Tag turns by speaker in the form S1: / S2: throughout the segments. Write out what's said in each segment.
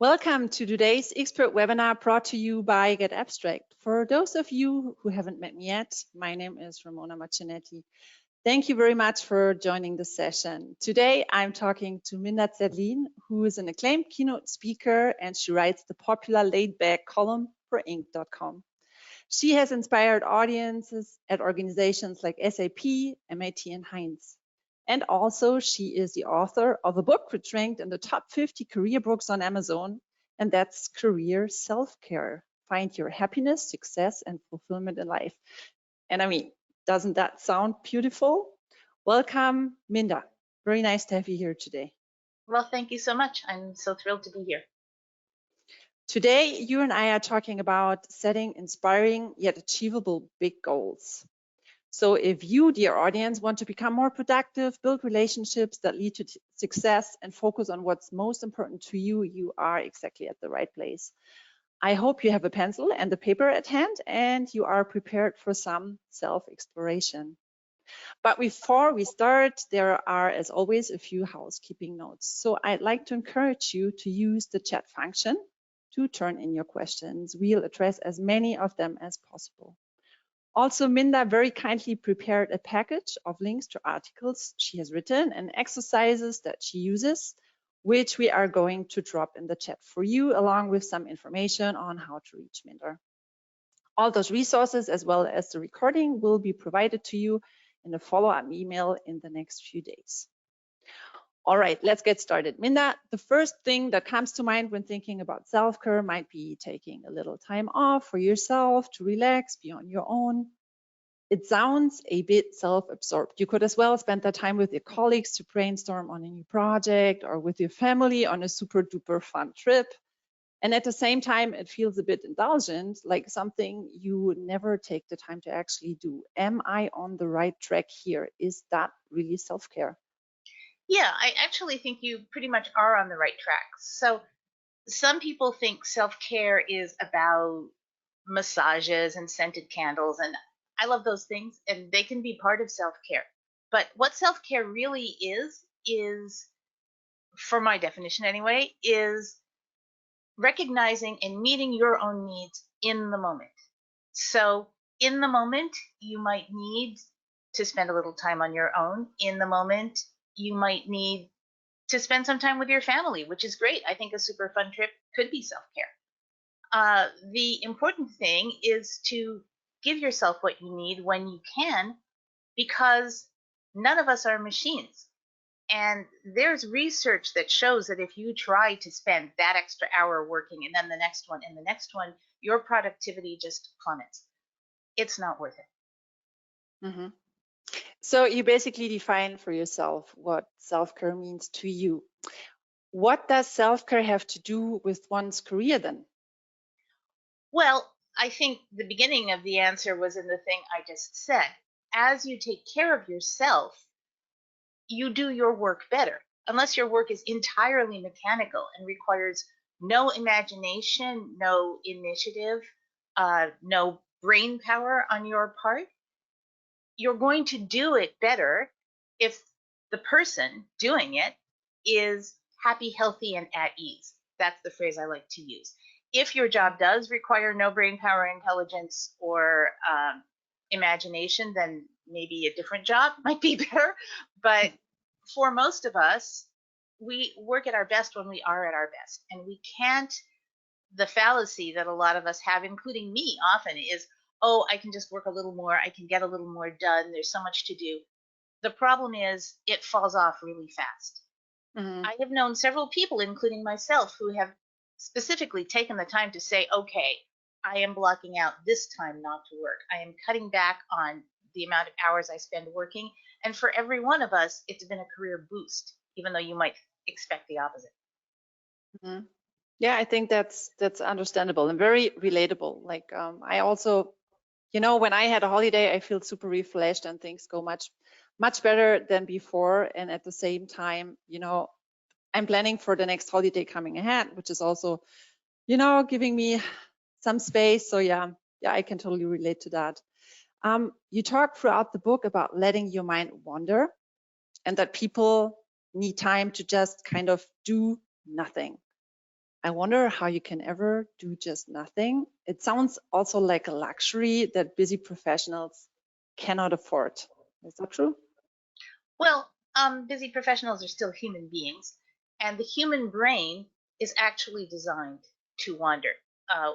S1: Welcome to today's expert webinar brought to you by getAbstract. For those of you who haven't met me yet, my name is Ramona Macinetti. Thank you very much for joining the session. Today, I'm talking to Minda Zetlin, who is an acclaimed keynote speaker, and she writes the popular laid-back column for Inc.com. She has inspired audiences at organizations like SAP, MIT, and Heinz. And also, she is the author of a book which ranked in the top 50 career books on Amazon, and that's Career Self-Care. Find your happiness, success, and fulfillment in life. And I mean, doesn't that sound beautiful? Welcome, Minda. Very nice to have you here today.
S2: Well, thank you so much. I'm so thrilled to be here.
S1: Today, you and I are talking about setting inspiring yet achievable big goals. So if you, dear audience, want to become more productive, build relationships that lead to success, and focus on what's most important to you, you are exactly at the right place. I hope you have a pencil and a paper at hand and you are prepared for some self-exploration. But before we start, there are, as always, a few housekeeping notes. So I'd like to encourage you to use the chat function to turn in your questions. We'll address as many of them as possible. Also, Minda very kindly prepared a package of links to articles she has written and exercises that she uses, which we are going to drop in the chat for you, along with some information on how to reach Minda. All those resources, as well as the recording, will be provided to you in a follow-up email in the next few days. All right, let's get started. Minda, the first thing that comes to mind when thinking about self-care might be taking a little time off for yourself to relax, be on your own. It sounds a bit self-absorbed. You could as well spend that time with your colleagues to brainstorm on a new project or with your family on a super duper fun trip. And at the same time, it feels a bit indulgent, like something you would never take the time to actually do. Am I on the right track here? Is that really self-care?
S2: Yeah, I actually think you pretty much are on the right track. So some people think self-care is about massages and scented candles, and I love those things, and they can be part of self-care. But what self-care really is, for my definition anyway, is recognizing and meeting your own needs in the moment. So in the moment, you might need to spend a little time on your own. In the moment, you might need to spend some time with your family, which is great. I think a super fun trip could be self-care. The important thing is to give yourself what you need when you can, because none of us are machines. And there's research that shows that if you try to spend that extra hour working and then the next one and the next one, your productivity just plummets. It's not worth it.
S1: Mm-hmm. So you basically define for yourself what self-care means to you. What does self-care have to do with one's career then?
S2: Well, I think the beginning of the answer was in the thing I just said. As you take care of yourself, you do your work better. Unless your work is entirely mechanical and requires no imagination, no initiative, no brain power on your part, you're going to do it better if the person doing it is happy, healthy, and at ease. That's the phrase I like to use. If your job does require no brain power, intelligence, or imagination, then maybe a different job might be better. But for most of us, we work at our best when we are at our best. And we can't, the fallacy that a lot of us have, including me often, is, oh, I can just work a little more, I can get a little more done, there's so much to do. The problem is it falls off really fast. Mm-hmm. I have known several people, including myself, who have specifically taken the time to say, okay, I am blocking out this time not to work. I am cutting back on the amount of hours I spend working. And for every one of us, it's been a career boost, even though you might expect the opposite.
S1: Mm-hmm. Yeah, I think that's understandable and very relatable. Like I also, you know, when I had a holiday, I feel super refreshed and things go much better than before. And at the same time, you know, I'm planning for the next holiday coming ahead, which is also, you know, giving me some space. So yeah, I can totally relate to that. You talk throughout the book about letting your mind wander and that people need time to just kind of do nothing. I wonder how you can ever do just nothing. It sounds also like a luxury that busy professionals cannot afford. Is that true?
S2: Well, busy professionals are still human beings, and the human brain is actually designed to wander.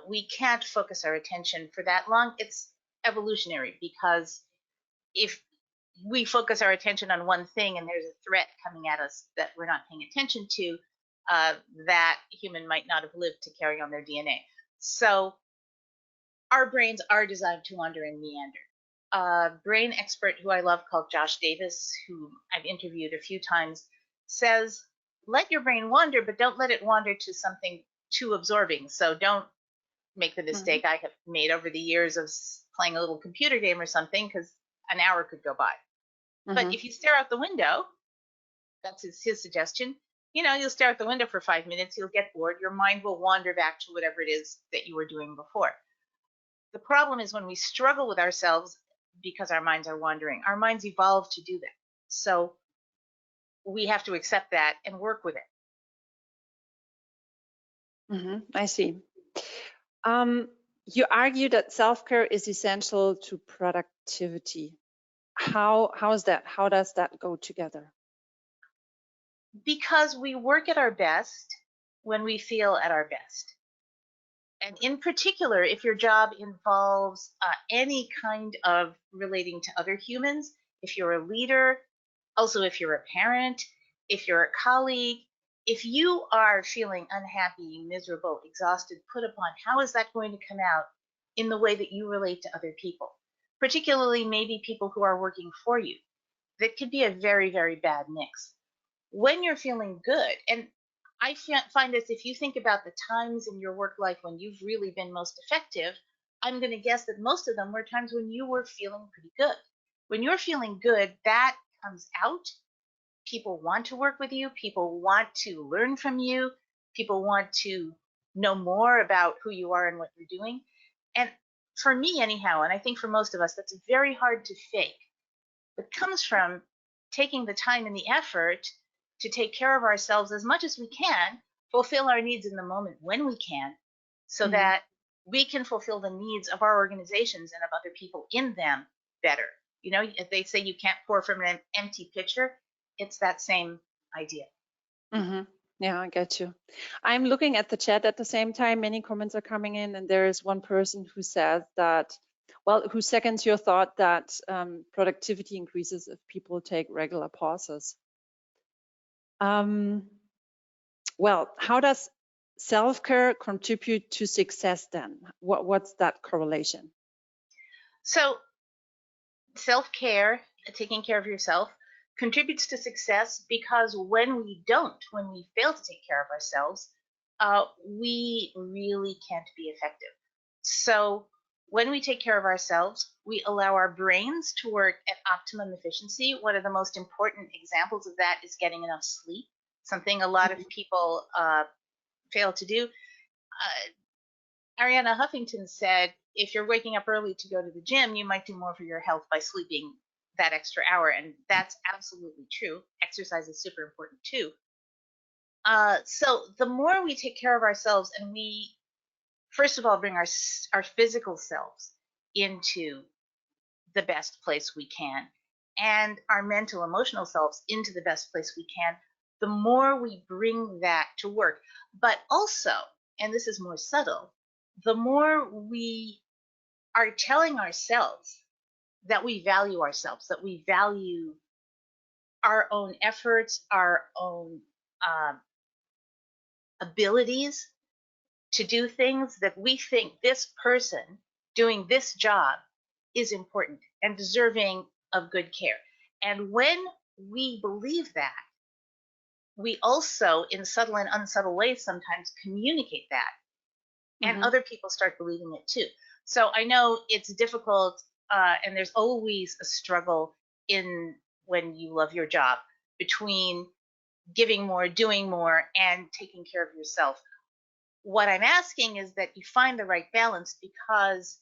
S2: We can't focus our attention for that long. It's evolutionary, because if we focus our attention on one thing and there's a threat coming at us that we're not paying attention to, that human might not have lived to carry on their DNA. So our brains are designed to wander and meander. A brain expert who I love called Josh Davis, who I've interviewed a few times, says, let your brain wander, but don't let it wander to something too absorbing. So don't make the mistake I have made over the years of playing a little computer game or something, because an hour could go by. But if you stare out the window, that's his suggestion, you'll stare out the window for 5 minutes, you'll get bored, your mind will wander back to whatever it is that you were doing before. The problem is when we struggle with ourselves because our minds are wandering. Our minds evolved to do that. So we have to accept that and work with it.
S1: I see. You argue that self-care is essential to productivity. How is that? How does that go together?
S2: Because we work at our best when we feel at our best. And in particular, if your job involves any kind of relating to other humans, if you're a leader, also if you're a parent, if you're a colleague, if you are feeling unhappy, miserable, exhausted, put upon, how is that going to come out in the way that you relate to other people? Particularly maybe people who are working for you. That could be a very, very bad mix. When you're feeling good, and I find this, if you think about the times in your work life when you've really been most effective, I'm going to guess that most of them were times when you were feeling pretty good. When you're feeling good, that comes out. People want to work with you. People want to learn from you. People want to know more about who you are and what you're doing. And for me, anyhow, and I think for most of us, that's very hard to fake. It comes from taking the time and the effort to take care of ourselves as much as we can, fulfill our needs in the moment when we can, so that we can fulfill the needs of our organizations and of other people in them better. If they say you can't pour from an empty pitcher, it's that same idea.
S1: Yeah, I get you. I'm looking at the chat at the same time. Many comments are coming in, and there is one person who says that, who seconds your thought that productivity increases if people take regular pauses. How does self-care contribute to success then? What's that correlation?
S2: So self-care, taking care of yourself, contributes to success because when we fail to take care of ourselves, we really can't be effective. So when we take care of ourselves, we allow our brains to work at optimum efficiency. One of the most important examples of that is getting enough sleep, something a lot of people fail to do. Arianna Huffington said, if you're waking up early to go to the gym, you might do more for your health by sleeping that extra hour. And that's absolutely true. Exercise is super important too. So the more we take care of ourselves and we, first of all, bring our physical selves into the best place we can, and our mental, emotional selves into the best place we can, the more we bring that to work. But also, and this is more subtle, the more we are telling ourselves that we value ourselves, that we value our own efforts, our own abilities to do things, that we think this person doing this job is important and deserving of good care. And when we believe that, we also, in subtle and unsubtle ways, sometimes communicate that. And other people start believing it too. So I know it's difficult, and there's always a struggle when you love your job, between giving more, doing more, and taking care of yourself. What I'm asking is that you find the right balance, because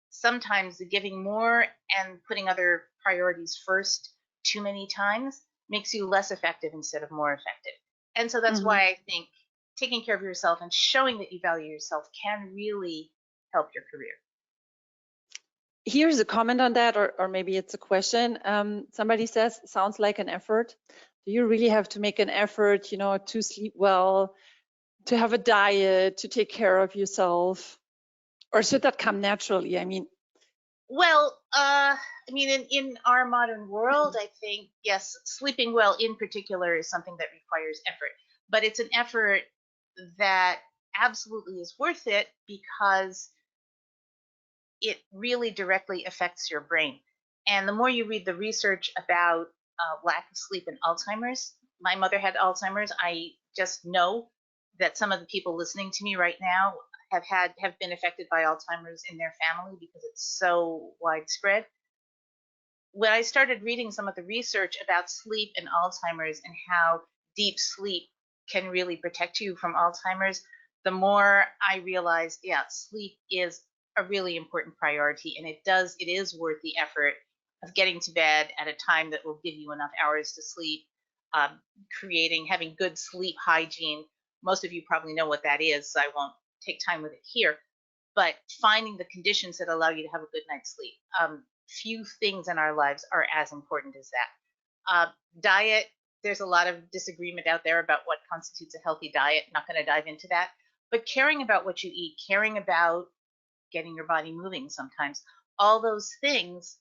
S2: sometimes the giving more and putting other priorities first too many times makes you less effective instead of more effective. And so that's why I think taking care of yourself and showing that you value yourself can really help your career.
S1: Here's a comment on that, or maybe it's a question. Somebody says, sounds like an effort. Do you really have to make an effort, to sleep well, to have a diet, to take care of yourself? Or should that come naturally? I mean,
S2: well, in our modern world, I think, yes, sleeping well in particular is something that requires effort, but it's an effort that absolutely is worth it because it really directly affects your brain. And the more you read the research about lack of sleep and Alzheimer's, my mother had Alzheimer's. I just know that some of the people listening to me right now have been affected by Alzheimer's in their family because it's so widespread. When I started reading some of the research about sleep and Alzheimer's and how deep sleep can really protect you from Alzheimer's, the more I realized, yeah, sleep is a really important priority, and it is worth the effort of getting to bed at a time that will give you enough hours to sleep, having good sleep hygiene. Most of you probably know what that is, so I won't take time with it here, but finding the conditions that allow you to have a good night's sleep. Few things in our lives are as important as that. Diet, there's a lot of disagreement out there about what constitutes a healthy diet. Not going to dive into that, but caring about what you eat, caring about getting your body moving sometimes, all those things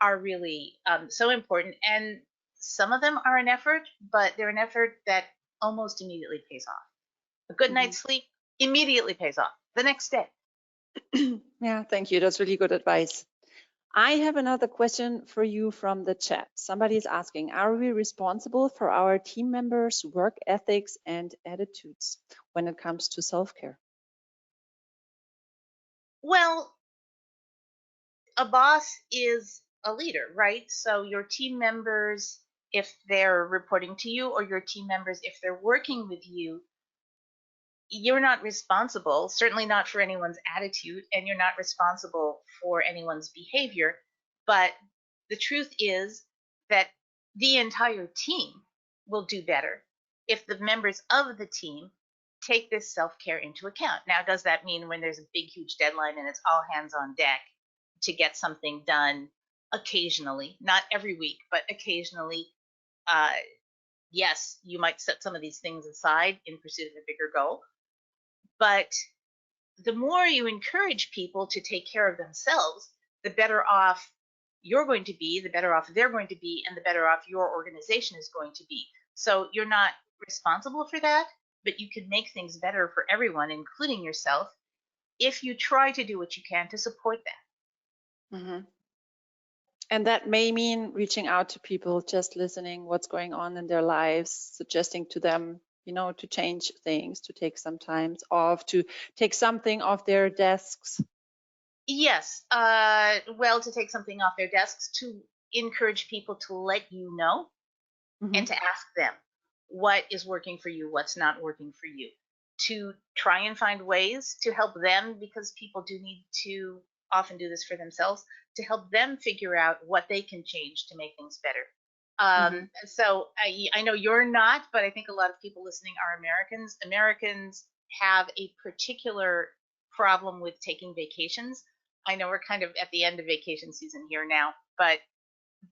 S2: are really so important. And some of them are an effort, but they're an effort that almost immediately pays off. A good night's sleep immediately pays off the next day.
S1: Yeah, thank you. That's really good advice. I have another question for you from the chat. Somebody is asking, are we responsible for our team members' work ethics and attitudes when it comes to self-care?
S2: Well, a boss is a leader, right? So your team members, if they're reporting to you, or your team members, if they're working with you, you're not responsible, certainly not for anyone's attitude, and you're not responsible for anyone's behavior. But the truth is that the entire team will do better if the members of the team take this self-care into account. Now, does that mean when there's a big, huge deadline and it's all hands on deck to get something done occasionally, not every week, but occasionally? Yes, you might set some of these things aside in pursuit of a bigger goal. But the more you encourage people to take care of themselves, the better off you're going to be, the better off they're going to be, and the better off your organization is going to be. So you're not responsible for that, but you can make things better for everyone, including yourself, if you try to do what you can to support that.
S1: And that may mean reaching out to people, just listening what's going on in their lives, suggesting to them, to change things, to take some time off, to take something off their desks.
S2: Yes, well, to take something off their desks, to encourage people to let you know and to ask them what is working for you, what's not working for you, to try and find ways to help them, because people do need to often do this for themselves, to help them figure out what they can change to make things better. So I know you're not, but I think a lot of people listening are Americans. Americans have a particular problem with taking vacations. I know we're kind of at the end of vacation season here now, but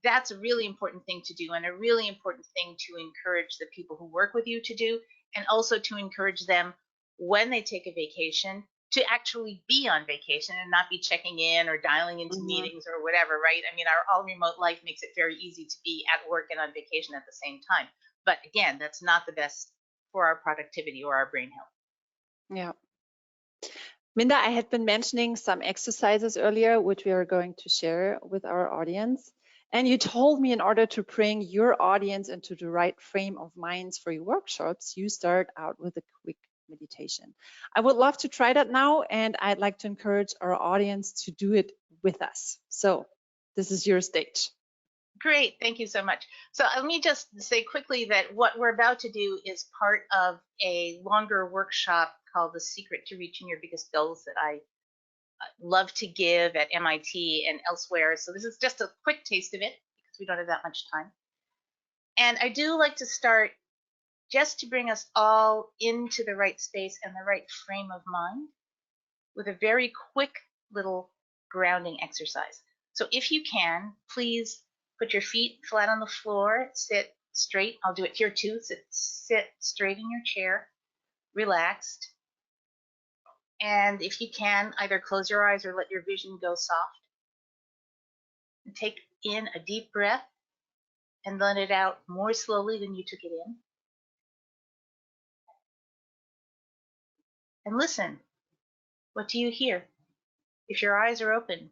S2: that's a really important thing to do, and a really important thing to encourage the people who work with you to do, and also to encourage them when they take a vacation to actually be on vacation and not be checking in or dialing into meetings or whatever, right? I mean, our all remote life makes it very easy to be at work and on vacation at the same time. But again, that's not the best for our productivity or our brain health.
S1: Yeah. Minda, I had been mentioning some exercises earlier, which we are going to share with our audience. And you told me in order to bring your audience into the right frame of minds for your workshops, you start out with a quick meditation. I would love to try that now, and I'd like to encourage our audience to do it with us. So this is your stage.
S2: Great, thank you so much. So let me just say quickly that what we're about to do is part of a longer workshop called The Secret to Reaching Your Biggest Goals that I love to give at MIT and elsewhere. So this is just a quick taste of it because we don't have that much time. And I do like to start just to bring us all into the right space and the right frame of mind with a very quick little grounding exercise. So if you can, please put your feet flat on the floor, sit straight. I'll do it here too. Sit straight in your chair, relaxed. And if you can, either close your eyes or let your vision go soft. And take in a deep breath and let it out more slowly than you took it in. And listen. What do you hear? If your eyes are open,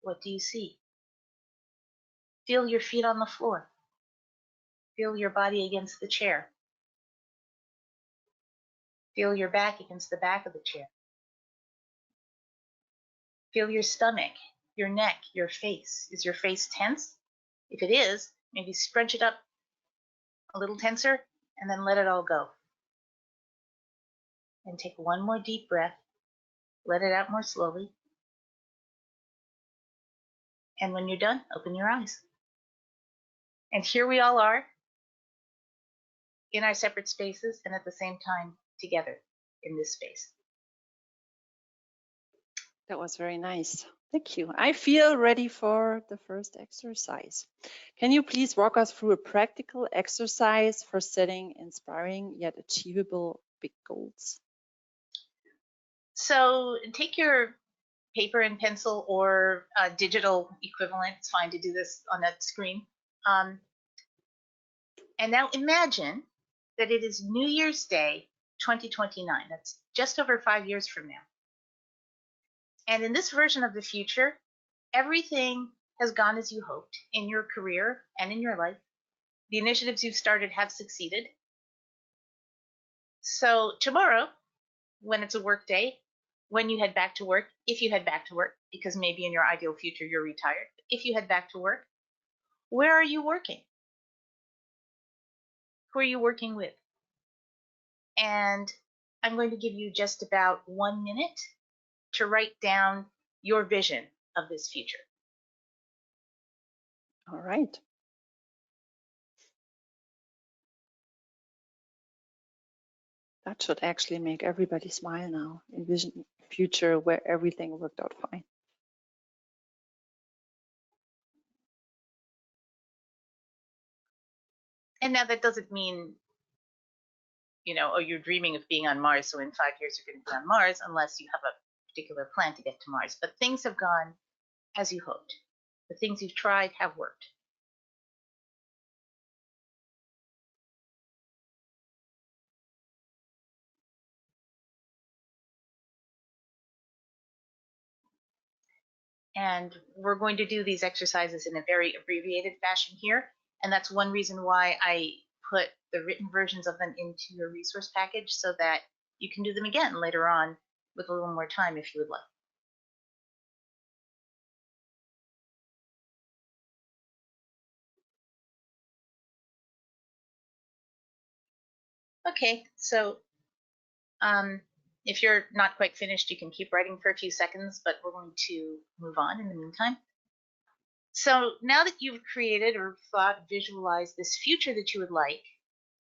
S2: what do you see? Feel your feet on the floor. Feel your body against the chair. Feel your back against the back of the chair. Feel your stomach, your neck, your face. Is your face tense? If it is, maybe scrunch it up a little tenser and then let it all go. And take one more deep breath. Let it out more slowly. And when you're done, open your eyes. And here we all are in our separate spaces and at the same time together in this space.
S1: That was very nice. Thank you. I feel ready for the first exercise. Can you please walk us through a practical exercise for setting inspiring yet achievable big goals?
S2: So take your paper and pencil or digital equivalent. It's fine to do this on that screen. And now imagine that it is New Year's Day 2029. That's just over 5 years from now. And in this version of the future, everything has gone as you hoped in your career and in your life. The initiatives you've started have succeeded. So tomorrow, when it's a work day, when you head back to work, if you head back to work, because maybe in your ideal future you're retired, if you head back to work, where are you working? Who are you working with? And I'm going to give you just about 1 minute to write down your vision of this future.
S1: All right. That should actually make everybody smile now. Envision a future where everything worked out fine.
S2: And now that doesn't mean, oh, you're dreaming of being on Mars, so in 5 years you're going to be on Mars, unless you have a particular plan to get to Mars. But things have gone as you hoped. The things you've tried have worked. And we're going to do these exercises in a very abbreviated fashion here. And that's one reason why I put the written versions of them into your resource package, so that you can do them again later on with a little more time if you would like. Okay, so if you're not quite finished, you can keep writing for a few seconds, but we're going to move on in the meantime. So now that you've created or thought, visualized this future that you would like,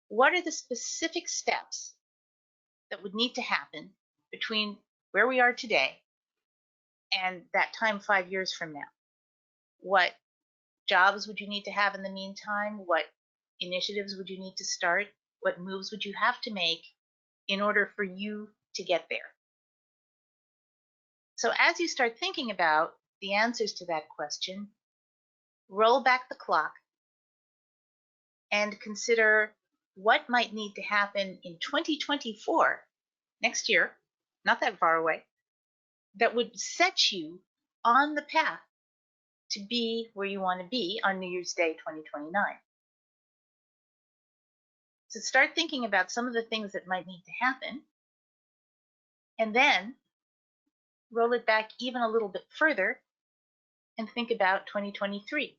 S2: what are the specific steps that would need to happen between where we are today and that time 5 years from now? What jobs would you need to have in the meantime? What initiatives would you need to start? What moves would you have to make in order for you to get there? So as you start thinking about the answers to that question, roll back the clock and consider what might need to happen in 2024, next year, not that far away, that would set you on the path to be where you want to be on New Year's Day 2029. So start thinking about some of the things that might need to happen, and then roll it back even a little bit further and think about 2023.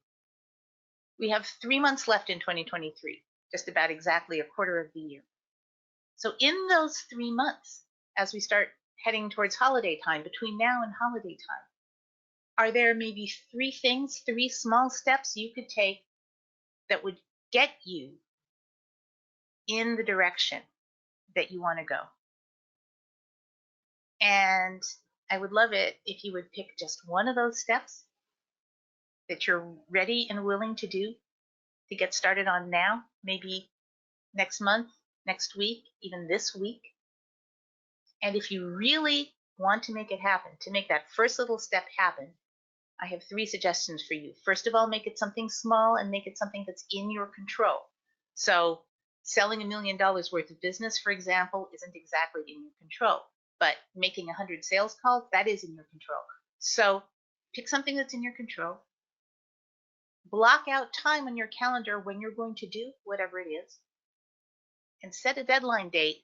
S2: We have 3 months left in 2023, just about exactly a quarter of the year. So in those 3 months, as we start heading towards holiday time, between now and holiday time, are there maybe 3 things, 3 small steps you could take that would get you in the direction that you want to go. And I would love it if you would pick just one of those steps that you're ready and willing to do to get started on now, maybe next month, next week, even this week. And if you really want to make it happen, to make that first little step happen, I have 3 suggestions for you. First of all, make it something small and make it something that's in your control. So selling $1 million worth of business, for example, isn't exactly in your control, but making 100 sales calls, that is in your control. So pick something that's in your control. Block out time on your calendar when you're going to do whatever it is, and set a deadline date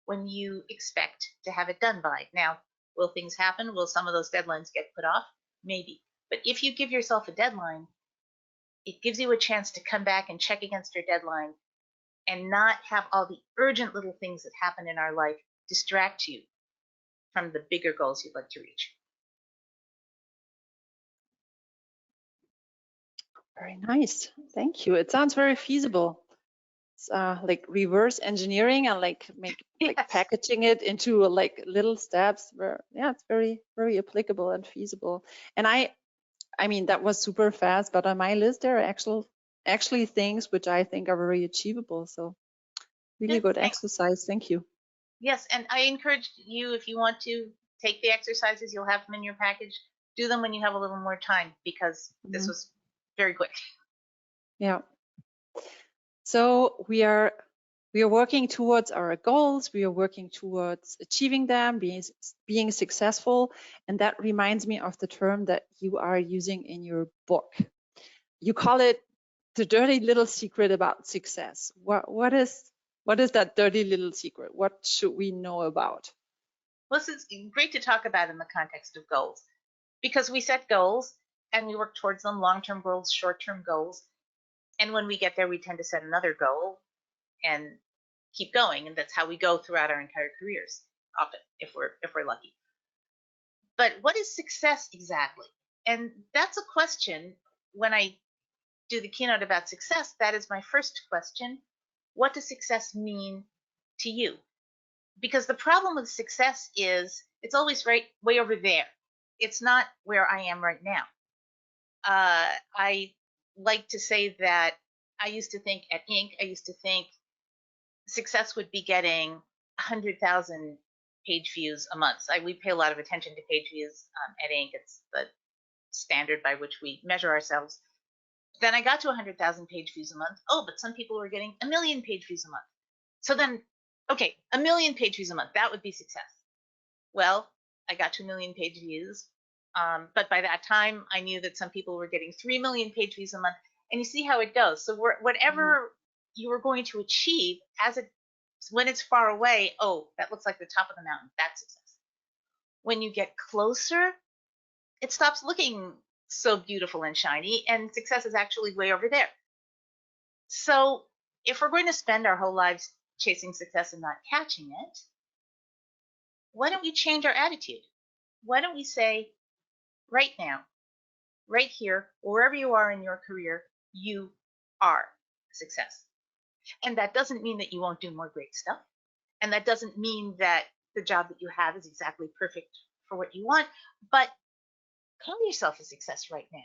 S2: when you expect to have it done by. Now, will things happen? Will some of those deadlines get put off? Maybe. But if you give yourself a deadline, it gives you a chance to come back and check against your deadline and not have all the urgent little things that happen in our life distract you from the bigger goals you'd like to reach.
S1: Very nice. Thank you. It sounds very feasible. It's like reverse engineering and like packaging it into like little steps where, yeah, it's very, very applicable and feasible. And I mean, that was super fast, but on my list, there are actually things which I think are very achievable. So really good exercise. Thank you.
S2: Yes, and I encourage you, if you want to take the exercises, you'll have them in your package. Do them when you have a little more time, because this was very quick.
S1: Yeah. So we are working towards our goals. We are working towards achieving them, being successful. And that reminds me of the term that you are using in your book. You call it the dirty little secret about success. What is that dirty little secret? What should we know about?
S2: Well, it's great to talk about in the context of goals, because we set goals and we work towards them, long-term goals, short-term goals. And when we get there, we tend to set another goal and keep going. And that's how we go throughout our entire careers, often, if we're lucky. But what is success exactly? And that's a question. When I do the keynote about success, that is my first question. What does success mean to you? Because the problem with success is it's always right way over there. It's not where I am right now. I like to say that I used to think at Inc., success would be getting 100,000 page views a month. We pay a lot of attention to page views at Inc. It's the standard by which we measure ourselves. Then I got to 100,000 page views a month. Oh, but some people were getting 1 million page views a month. So then, okay, 1 million page views a month, that would be success. Well, I got to 1 million page views. But by that time, I knew that some people were getting 3 million page views a month. And you see how it goes. So whatever you are going to achieve, when it's far away, oh, that looks like the top of the mountain. That's success. When you get closer, it stops looking so beautiful and shiny, and success is actually way over there. So if we're going to spend our whole lives chasing success and not catching it, why don't we change our attitude? Why don't we say, right now, right here, wherever you are in your career, you are a success. And that doesn't mean that you won't do more great stuff. And that doesn't mean that the job that you have is exactly perfect for what you want. But call yourself a success right now,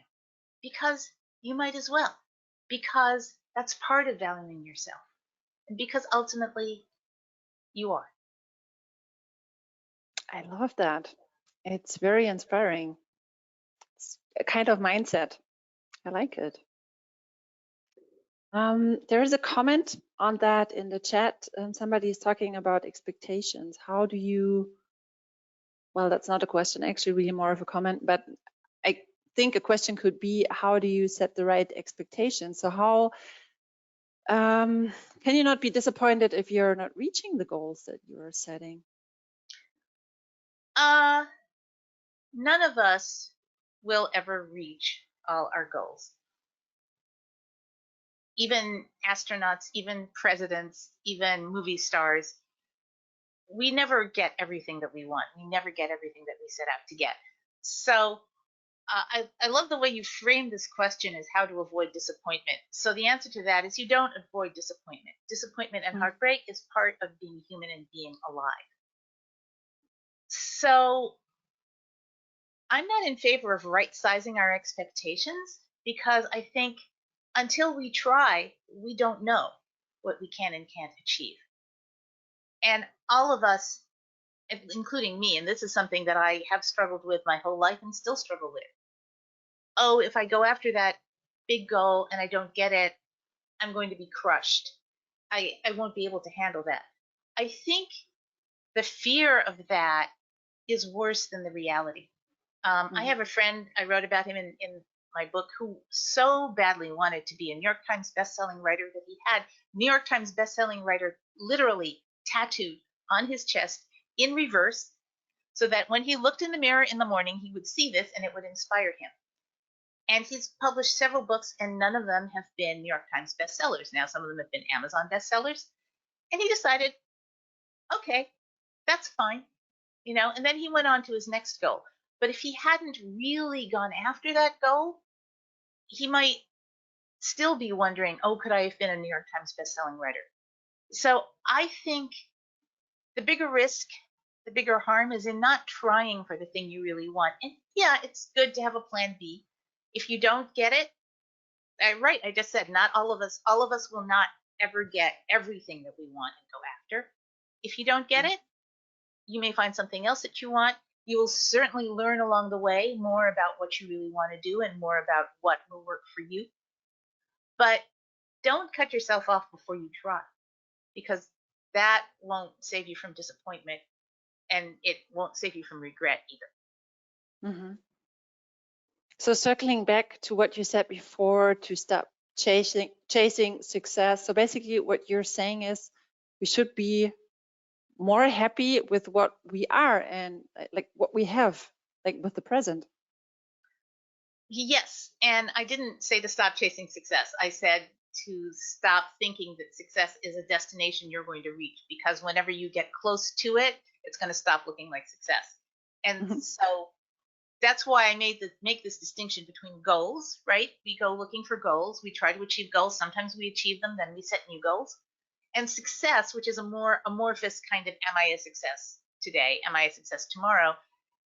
S2: because you might as well, because that's part of valuing yourself, and because ultimately you are.
S1: I love that. It's very inspiring. It's a kind of mindset. I like it. There is a comment on that in the chat. Somebody is talking about expectations. How do you, well, that's not a question, actually really more of a comment, but I think a question could be, how do you set the right expectations? So how can you not be disappointed if you're not reaching the goals that you're setting?
S2: None of us will ever reach all our goals. Even astronauts, even presidents, even movie stars, we never get everything that we want. We never get everything that we set out to get. So I love the way you frame this question as how to avoid disappointment. So the answer to that is you don't avoid disappointment. Disappointment and heartbreak is part of being human and being alive. So I'm not in favor of right-sizing our expectations, because I think until we try, we don't know what we can and can't achieve. And all of us, including me, and this is something that I have struggled with my whole life and still struggle with. Oh, if I go after that big goal and I don't get it, I'm going to be crushed. I won't be able to handle that. I think the fear of that is worse than the reality. I have a friend, I wrote about him in my book, who so badly wanted to be a New York Times bestselling writer that he had New York Times bestselling writer literally tattooed on his chest in reverse, so that when he looked in the mirror in the morning, he would see this and it would inspire him. And he's published several books, and none of them have been New York Times bestsellers. Now, some of them have been Amazon bestsellers. And he decided, okay, that's fine, and then he went on to his next goal. But if he hadn't really gone after that goal, he might still be wondering, oh, could I have been a New York Times bestselling writer? So I think the bigger risk, the bigger harm is in not trying for the thing you really want. And yeah, it's good to have a plan B. If you don't get it, right, I just said not all of us will not ever get everything that we want and go after. If you don't get it, you may find something else that you want. You will certainly learn along the way more about what you really want to do and more about what will work for you. But don't cut yourself off before you try, because that won't save you from disappointment, and it won't save you from regret either.
S1: Mm-hmm. So circling back to what you said before, to stop chasing success. So basically what you're saying is we should be more happy with what we are and like what we have, like with the present.
S2: Yes, and I didn't say to stop chasing success. I said to stop thinking that success is a destination you're going to reach, because whenever you get close to it, it's going to stop looking like success. And so that's why I make this distinction between goals, right? We go looking for goals. We try to achieve goals. Sometimes we achieve them, then we set new goals. And success, which is a more amorphous kind of, am I a success today? Am I a success tomorrow?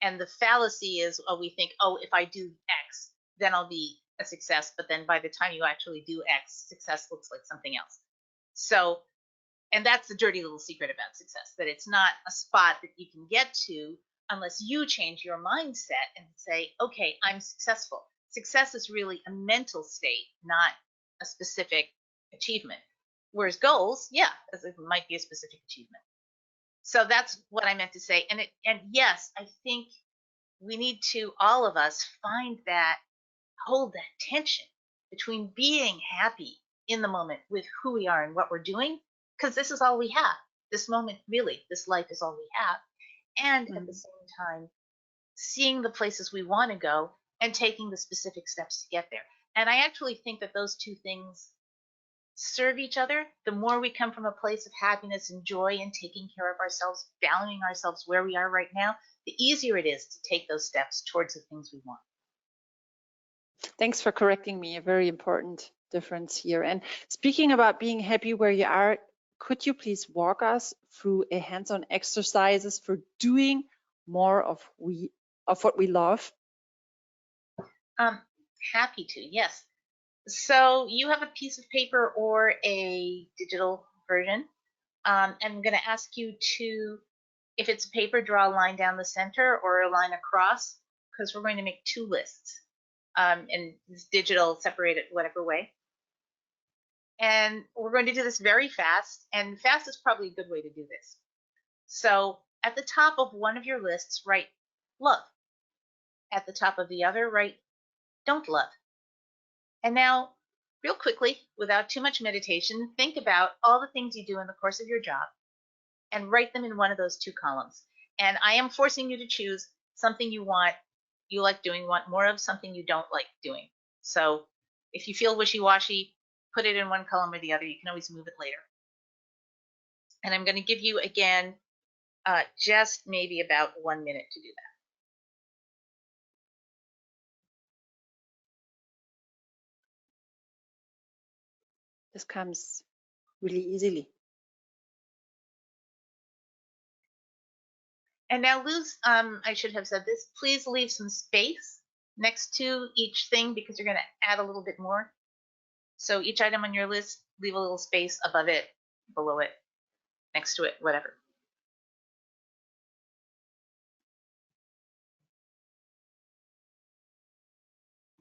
S2: And the fallacy is, we think, if I do X, then I'll be a success. But then by the time you actually do X, success looks like something else. So, and that's the dirty little secret about success, that it's not a spot that you can get to unless you change your mindset and say, okay, I'm successful. Success is really a mental state, not a specific achievement. Whereas goals, yeah, it might be a specific achievement. So that's what I meant to say. And yes, I think we need to, all of us, hold that tension between being happy in the moment with who we are and what we're doing, because this is all we have. This moment, really, this life is all we have. And at the same time, seeing the places we want to go and taking the specific steps to get there. And I actually think that those two things serve each other. The more we come from a place of happiness and joy and taking care of ourselves, valuing ourselves where we are right now, the easier it is to take those steps towards the things we want.
S1: Thanks for correcting me. A very important difference here. And speaking about being happy where you are, could you please walk us through a hands-on exercises for doing more of what we love?
S2: Happy to, yes. So you have a piece of paper or a digital version. I'm going to ask you to, if it's paper, draw a line down the center or a line across, because we're going to make two lists. And it's digital, separate it whatever way. And we're going to do this very fast, and fast is probably a good way to do this. So at the top of one of your lists, write love. At the top of the other, write don't love. And now, real quickly, without too much meditation, think about all the things you do in the course of your job and write them in one of those two columns. And I am forcing you to choose something you like doing, want more of, something you don't like doing. So if you feel wishy-washy, put it in one column or the other. You can always move it later. And I'm going to give you, again, just maybe about 1 minute to do that.
S1: This comes really easily.
S2: And now, Luz, I should have said this, please leave some space next to each thing because you're going to add a little bit more. So each item on your list, leave a little space above it, below it, next to it, whatever.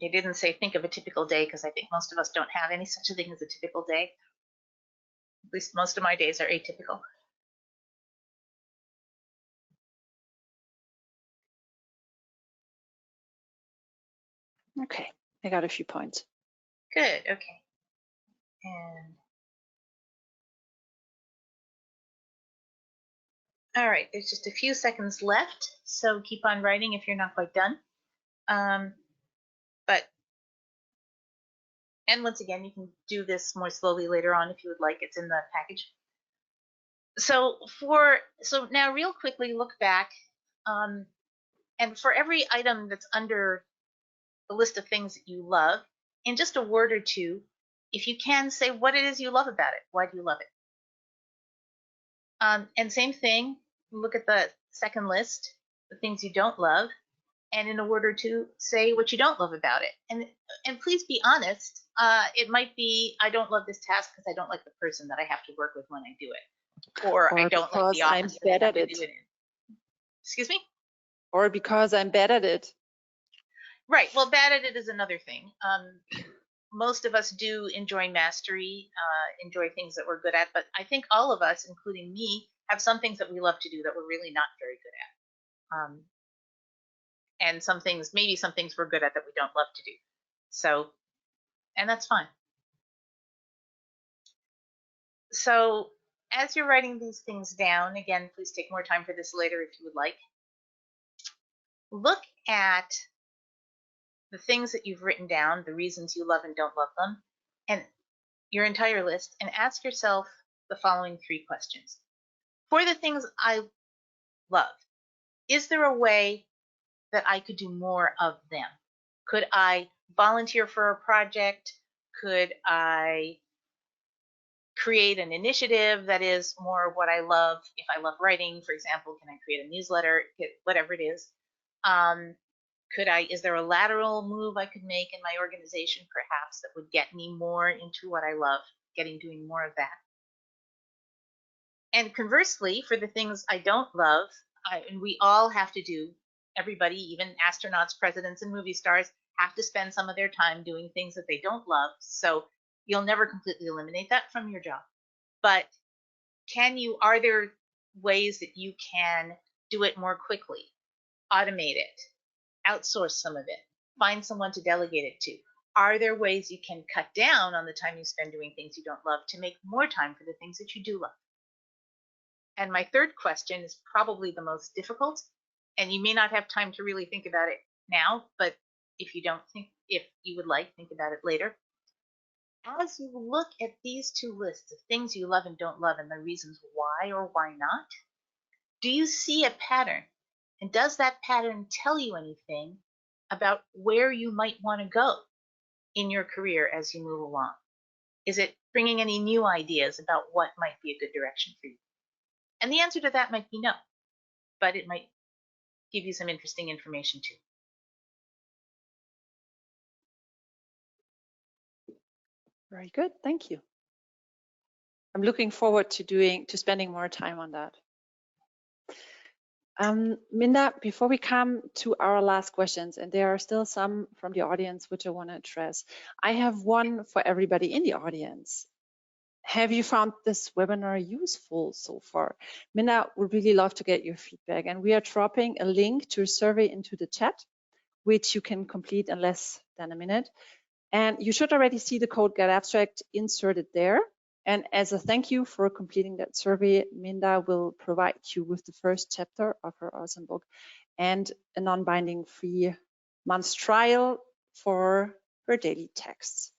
S2: They didn't say think of a typical day because I think most of us don't have any such a thing as a typical day. At least most of my days are atypical.
S1: Okay, I got a few points.
S2: Good, okay. And all right, there's just a few seconds left, so keep on writing if you're not quite done. And once again, you can do this more slowly later on if you would like. It's in the package. So now real quickly look back, and for every item that's under the list of things that you love, in just a word or two, if you can, say what it is you love about it. Why do you love it? And same thing, look at the second list, the things you don't love, and in a word or two, say what you don't love about it. And please be honest. It might be, I don't love this task because I don't like the person that I have to work with when I do it. Or I don't like the office that I have to do it in. Excuse me?
S1: Or because I'm bad at it.
S2: Right. Well, bad at it is another thing. Most of us do enjoy mastery, enjoy things that we're good at, but I think all of us, including me, have some things that we love to do that we're really not very good at. And some things, maybe some things we're good at that we don't love to do. So, and that's fine. So as you're writing these things down, again, please take more time for this later if you would like. Look at the things that you've written down, the reasons you love and don't love them, and your entire list, and ask yourself the following 3 questions. For the things I love, is there a way that I could do more of them? Could I volunteer for a project? Could I create an initiative that is more what I love? If I love writing, for example, can I create a newsletter? Whatever it is. Is there a lateral move I could make in my organization, perhaps, that would get me more into what I love, doing more of that? And conversely, for the things I don't love, and we all have to do, everybody, even astronauts, presidents, and movie stars, have to spend some of their time doing things that they don't love. So you'll never completely eliminate that from your job. But are there ways that you can do it more quickly, automate it, outsource some of it, find someone to delegate it to? Are there ways you can cut down on the time you spend doing things you don't love to make more time for the things that you do love? And my third question is probably the most difficult, and you may not have time to really think about it now, but if you would like, think about it later. As you look at these 2 lists of things you love and don't love and the reasons why or why not, do you see a pattern? And does that pattern tell you anything about where you might want to go in your career as you move along? Is it bringing any new ideas about what might be a good direction for you? And the answer to that might be no, but it might give you some interesting information too.
S1: Very good, thank you. I'm looking forward to spending more time on that. Minda, before we come to our last questions, and there are still some from the audience which I want to address, I have one for everybody in the audience. Have you found this webinar useful so far? Minda would really love to get your feedback, and we are dropping a link to a survey into the chat, which you can complete in less than a minute. And you should already see the code getAbstract inserted there. And as a thank you for completing that survey, Minda will provide you with the first chapter of her awesome book and a non-binding 3-month trial for her daily texts.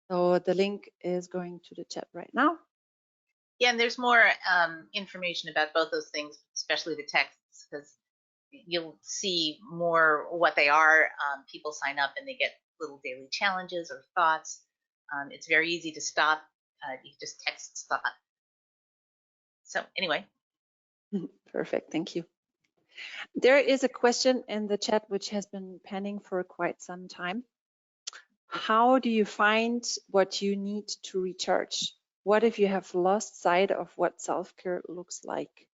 S1: So the link is going to the chat right now.
S2: Yeah, and there's more information about both those things, especially the texts, because you'll see more what they are. People sign up and they get little daily challenges or thoughts. It's very easy to stop. You just text stop. So anyway.
S1: Perfect, thank you. There is a question in the chat which has been pending for quite some time. How do you find what you need to recharge? What if you have lost sight of what self-care looks like?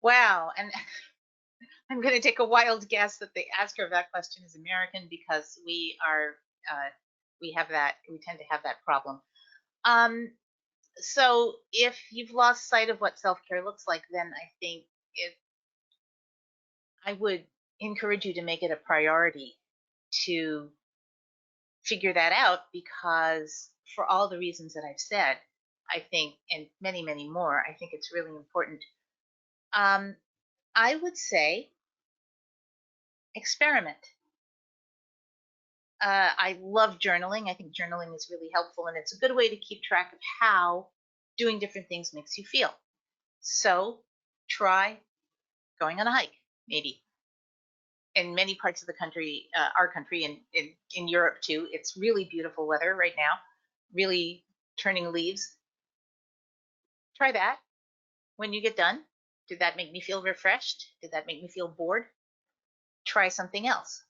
S2: Wow, and I'm going to take a wild guess that the asker of that question is American, because we tend to have that problem. So if you've lost sight of what self-care looks like, then I think I would encourage you to make it a priority to figure that out, because for all the reasons that I've said, I think, and many, many more, I think it's really important. I would say experiment. I love journaling. I think journaling is really helpful, and it's a good way to keep track of how doing different things makes you feel. So try going on a hike, maybe. In many parts of the country, our country, and in Europe too, it's really beautiful weather right now, really turning leaves. Try that. When you get done, did that make me feel refreshed? Did that make me feel bored? Try something else.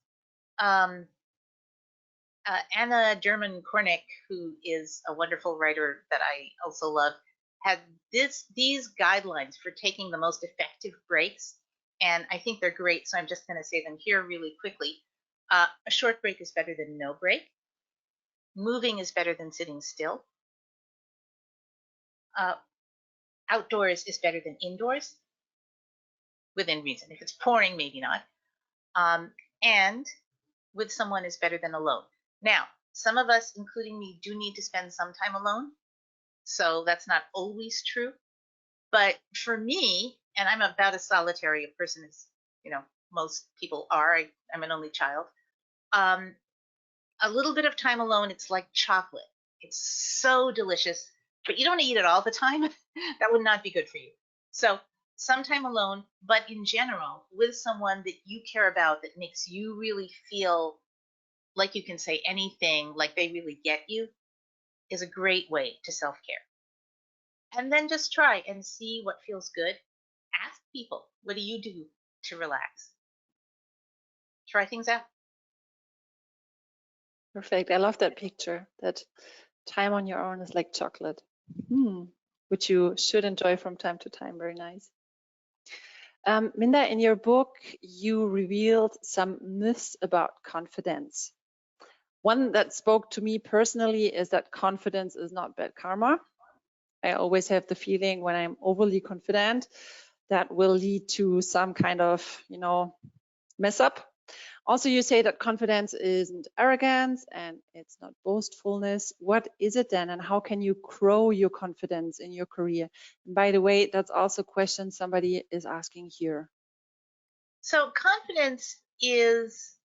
S2: Anna German Kornick, who is a wonderful writer that I also love, had these guidelines for taking the most effective breaks, and I think they're great, so I'm just going to say them here really quickly. A short break is better than no break. Moving is better than sitting still. Outdoors is better than indoors, within reason. If it's pouring, maybe not. And with someone is better than alone. Now, some of us, including me, do need to spend some time alone, so that's not always true. But for me, and I'm about as solitary a person as most people are. I'm an only child. A little bit of time alone, it's like chocolate. It's so delicious, but you don't eat it all the time. That would not be good for you. So some time alone, but in general, with someone that you care about, that makes you really feel like you can say anything, like they really get you, is a great way to self-care. And then just try and see what feels good. Ask people, what do you do to relax? Try things out.
S1: Perfect. I love that picture, that time on your own is like chocolate, which you should enjoy from time to time. Very nice. Minda, in your book, you revealed some myths about confidence. One that spoke to me personally is that confidence is not bad karma. I always have the feeling when I'm overly confident, that will lead to some kind of, mess up. Also, you say that confidence isn't arrogance and it's not boastfulness. What is it then, and how can you grow your confidence in your career? And by the way, that's also a question somebody is asking here.
S2: So confidence is,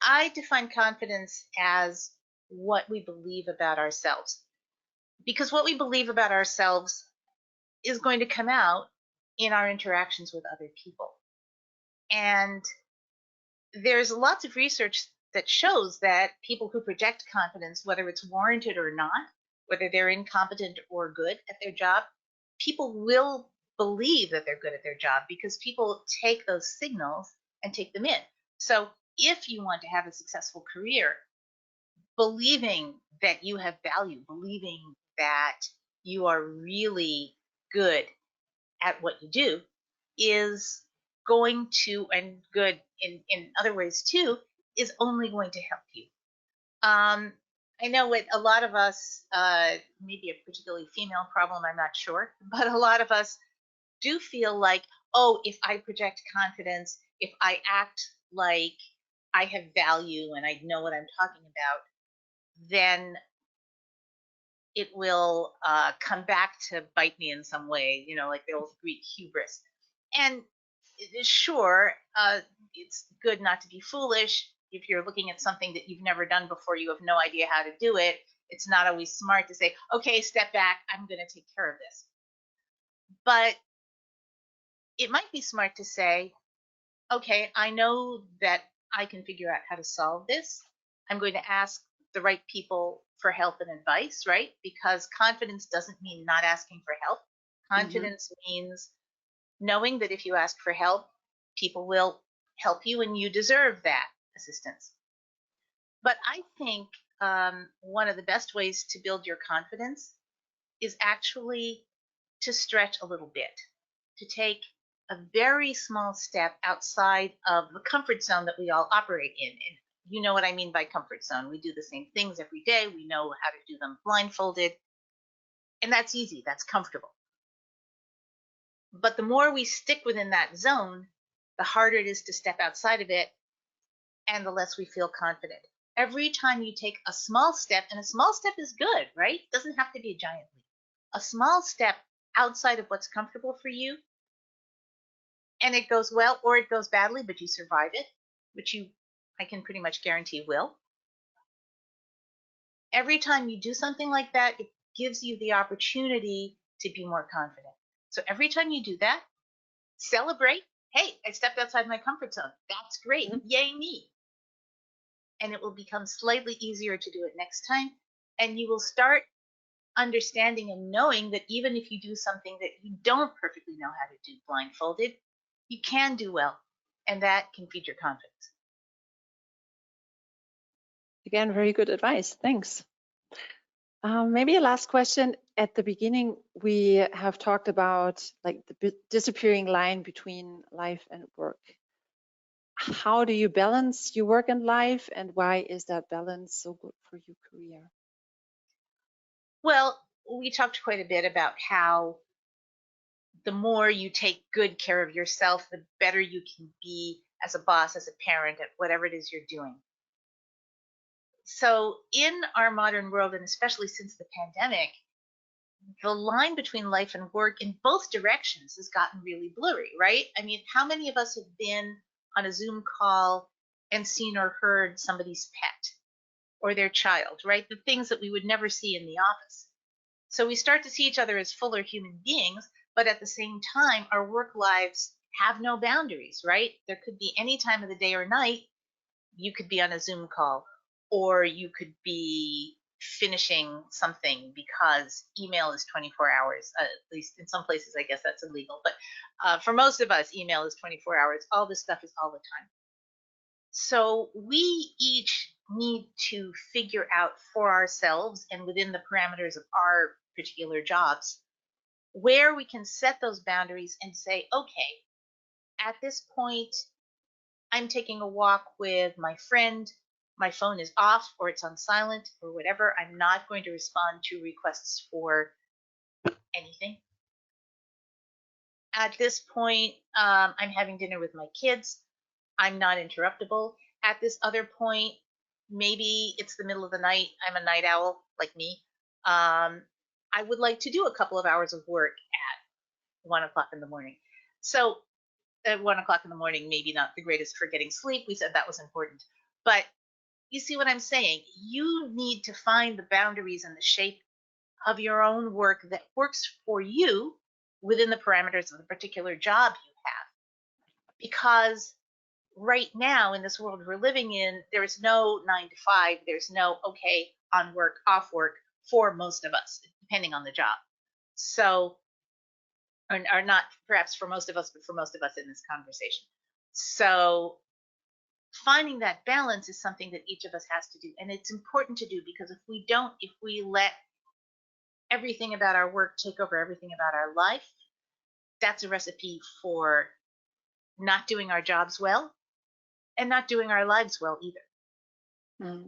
S2: I define confidence as what we believe about ourselves. Because what we believe about ourselves is going to come out in our interactions with other people. And there's lots of research that shows that people who project confidence, whether it's warranted or not, whether they're incompetent or good at their job, people will believe that they're good at their job because people take those signals and take them in. So if you want to have a successful career, believing that you have value, believing that you are really good at what you do is going to, and good in other ways too, is only going to help you. I know what a lot of us, maybe a particularly female problem, I'm not sure, but a lot of us do feel like, oh, if I project confidence, if I act like I have value and I know what I'm talking about, then it will come back to bite me in some way, like the old Greek hubris. And sure, it's good not to be foolish. If you're looking at something that you've never done before, you have no idea how to do it, it's not always smart to say, okay, step back, I'm going to take care of this. But it might be smart to say, okay, I know that I can figure out how to solve this. I'm going to ask the right people for help and advice, right? Because confidence doesn't mean not asking for help. Confidence means knowing that if you ask for help, people will help you and you deserve that assistance. But I think one of the best ways to build your confidence is actually to stretch a little bit, to take a very small step outside of the comfort zone that we all operate in. And you know what I mean by comfort zone. We do the same things every day. We know how to do them blindfolded. And that's easy. That's comfortable. But the more we stick within that zone, the harder it is to step outside of it, and the less we feel confident. Every time you take a small step, and a small step is good, right? It doesn't have to be a giant leap. A small step outside of what's comfortable for you, and it goes well or it goes badly, but you survive it, which I can pretty much guarantee will. Every time you do something like that, it gives you the opportunity to be more confident. So every time you do that, celebrate. Hey, I stepped outside my comfort zone. That's great. Yay me. And it will become slightly easier to do it next time. And you will start understanding and knowing that even if you do something that you don't perfectly know how to do blindfolded, you can do well. And that can feed your confidence.
S1: Again, very good advice. Thanks. Maybe a last question. At the beginning, we have talked about like the disappearing line between life and work. How do you balance your work and life, and why is that balance so good for your career?
S2: Well, we talked quite a bit about how the more you take good care of yourself, the better you can be as a boss, as a parent, at whatever it is you're doing. So in our modern world, and especially since the pandemic, the line between life and work in both directions has gotten really blurry, right? I mean, how many of us have been on a Zoom call and seen or heard somebody's pet or their child, right? The things that we would never see in the office. So we start to see each other as fuller human beings, but at the same time, our work lives have no boundaries, right? There could be any time of the day or night, you could be on a Zoom call, or you could be finishing something because email is 24 hours, at least in some places, I guess that's illegal. But for most of us, email is 24 hours. All this stuff is all the time. So we each need to figure out for ourselves and within the parameters of our particular jobs where we can set those boundaries and say, okay, at this point, I'm taking a walk with my friend. My phone is off or it's on silent or whatever. I'm not going to respond to requests for anything. At this point, I'm having dinner with my kids. I'm not interruptible. At this other point, maybe it's the middle of the night. I'm a night owl like me. I would like to do a couple of hours of work at 1 o'clock in the morning. So at 1 o'clock in the morning, maybe not the greatest for getting sleep. We said that was important. But you see what I'm saying? You need to find the boundaries and the shape of your own work that works for you within the parameters of the particular job you have. Because right now in this world we're living in, there is no 9 to 5. There's no, okay, on work, off work for most of us, depending on the job. So, or not perhaps for most of us, but for most of us in this conversation. So finding that balance is something that each of us has to do. And it's important to do because if we let everything about our work take over everything about our life, that's a recipe for not doing our jobs well and not doing our lives well either.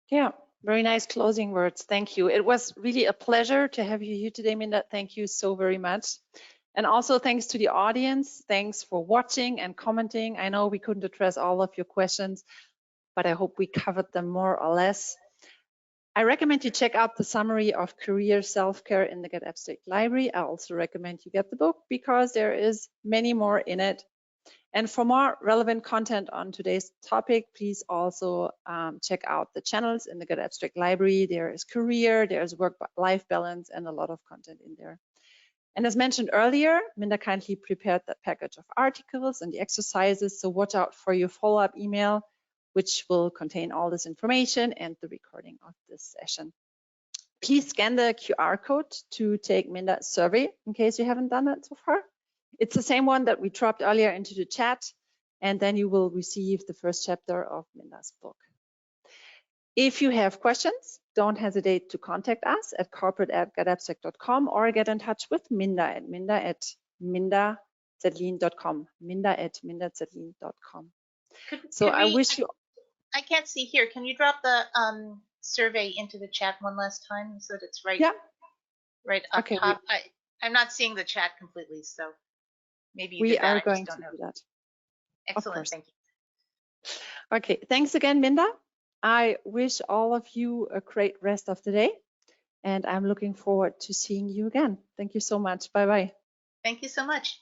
S1: Yeah, very nice closing words. Thank you. It was really a pleasure to have you here today, Minda. Thank you so very much. And also thanks to the audience. Thanks for watching and commenting. I know we couldn't address all of your questions, but I hope we covered them more or less. I recommend you check out the summary of career self-care in the getAbstract library. I also recommend you get the book because there is many more in it. And for more relevant content on today's topic, please also check out the channels in the getAbstract library. There is career, there's work-life balance, and a lot of content in there. And as mentioned earlier, Minda kindly prepared that package of articles and the exercises, so watch out for your follow-up email which will contain all this information and the recording of this session. Please scan the QR code to take Minda's survey in case you haven't done it so far. It's the same one that we dropped earlier into the chat, and then you will receive the first chapter of Minda's book. If you have questions, don't hesitate to contact us at corporate@getAbstract.com or get in touch with Minda at minda@mindazetlin.com. minda@mindazetlin.com. So I wish you.
S2: I can't see here. Can you drop the survey into the chat one last time so that it's right?
S1: Yeah.
S2: Right up
S1: Okay,
S2: top. I'm not seeing the chat completely, so maybe you
S1: we
S2: did that.
S1: are going to do that.
S2: Excellent. Thank you.
S1: Okay. Thanks again, Minda. I wish all of you a great rest of the day, and I'm looking forward to seeing you again. Thank you so much. Bye-bye.
S2: Thank you so much.